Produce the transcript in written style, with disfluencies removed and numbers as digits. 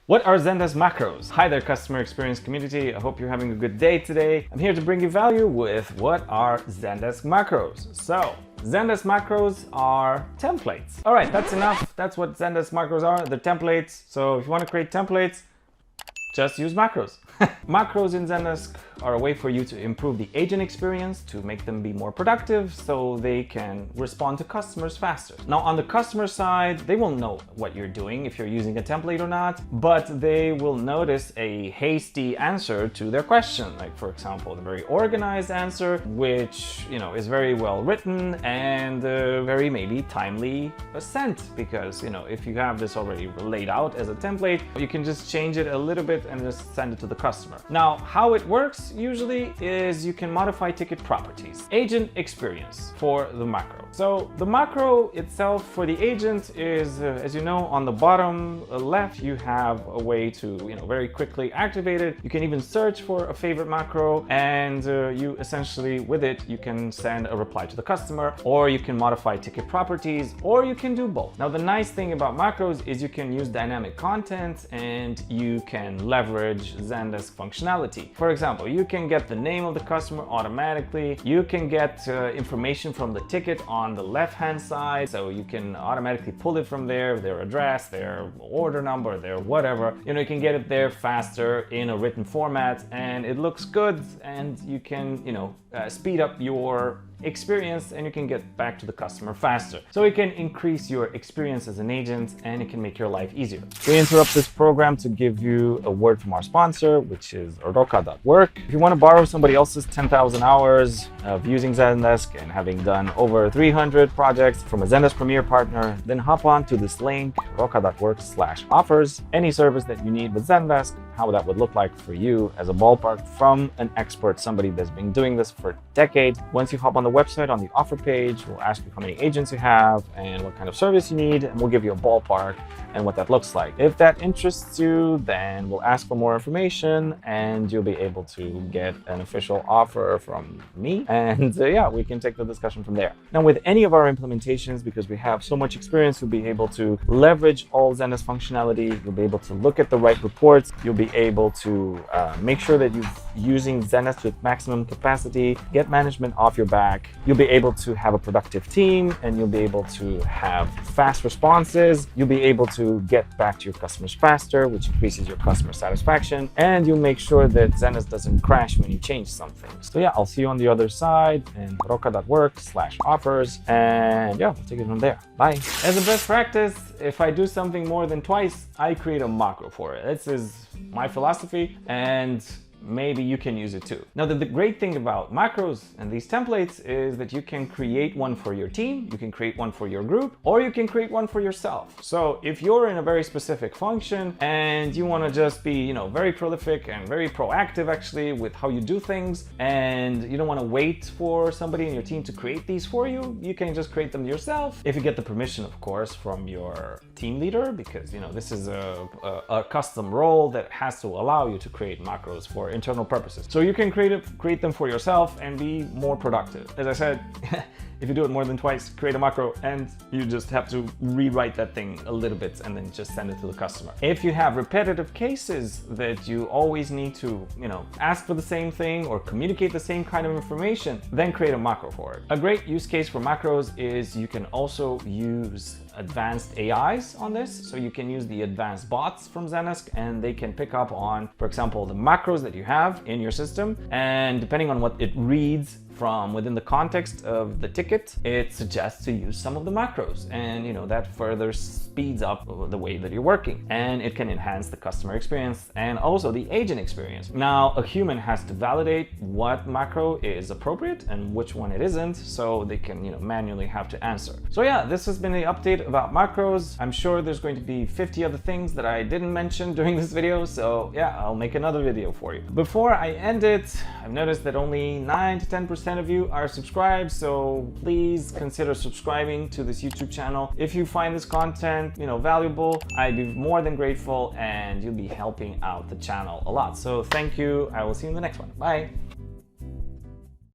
What are Zendesk macros? Hi there, customer experience community. I hope you're having a good day today. I'm here to bring you value with what are Zendesk macros. So, Zendesk macros are templates. All right, that's enough. That's what Zendesk macros are. They're templates. So if you want to create templates, just use macros. Macros in Zendesk are a way for you to improve the agent experience, to make them be more productive so they can respond to customers faster. Now on the customer side, they will know what you're doing if you're using a template or not, but they will notice a hasty answer to their question. Like for example, the very organized answer, which is very well written and very maybe timely sent, because if you have this already laid out as a template, you can just change it a little bit and just send it to the customer. Now, how it works usually is you can modify ticket properties. Agent experience for the macro. So the macro itself for the agent is, as you know, on the bottom left, you have a way to, very quickly activate it. You can even search for a favorite macro, and you essentially, with it, you can send a reply to the customer, or you can modify ticket properties, or you can do both. Now, the nice thing about macros is you can use dynamic content and you can leverage Zendesk functionality. For example, you can get the name of the customer automatically. You can get information from the ticket on the left-hand side, so you can automatically pull it from there, their address, their order number, their whatever. You can get it there faster in a written format, and it looks good, and you can, speed up your experience, and you can get back to the customer faster. So it can increase your experience as an agent, and it can make your life easier. We interrupt this program to give you a word from our sponsor, which is Roka.work. If you want to borrow somebody else's 10,000 hours of using Zendesk and having done over 300 projects from a Zendesk Premier partner, then hop on to this link, roka.work/offers. Any service that you need with Zendesk, how that would look like for you as a ballpark from an expert, somebody that's been doing this for decades. Once you hop on the website, on the offer page, we'll ask you how many agents you have and what kind of service you need, and we'll give you a ballpark and what that looks like. If that interests you, then we'll ask for more information and you'll be able to get an official offer from me. And we can take the discussion from there. Now, with any of our implementations, because we have so much experience, you'll be able to leverage all Zendesk functionality. You'll be able to look at the right reports. You'll be able to make sure that you're using Zendesk with maximum capacity, get management off your back. You'll be able to have a productive team, and you'll be able to have fast responses. You'll be able to get back to your customers faster, which increases your customer satisfaction, and you'll make sure that Zendesk doesn't crash when you change something. So I'll see you on the other side in roka.work/offers, and we'll take it from there. Bye. As a best practice, if I do something more than twice, I create a macro for it. This is my philosophy, and maybe you can use it too. Now, the great thing about macros and these templates is that you can create one for your team, you can create one for your group, or you can create one for yourself. So if you're in a very specific function and you want to just be, very prolific and very proactive actually with how you do things, and you don't want to wait for somebody in your team to create these for you, you can just create them yourself. If you get the permission, of course, from your team leader, because this is a custom role that has to allow you to create macros for internal purposes. So you can create them for yourself and be more productive. As I said, if you do it more than twice, create a macro, and you just have to rewrite that thing a little bit and then just send it to the customer. If you have repetitive cases that you always need to, ask for the same thing or communicate the same kind of information, then create a macro for it. A great use case for macros is you can also use advanced AIs on this. So you can use the advanced bots from Zendesk, and they can pick up on, for example, the macros that you have in your system, and depending on what it reads from within the context of the ticket, it suggests to use some of the macros, and that further speeds up the way that you're working, and it can enhance the customer experience and also the agent experience. Now, a human has to validate what macro is appropriate and which one it isn't, so they can manually have to answer. So this has been the update about macros. I'm sure there's going to be 50 other things that I didn't mention during this video, so I'll make another video for you. Before I end it, I've noticed that only 9 to 10% of you are subscribed, so please consider subscribing to this YouTube channel. If you find this content, valuable, I'd be more than grateful, and you'll be helping out the channel a lot. So thank you. I will see you in the next one. Bye.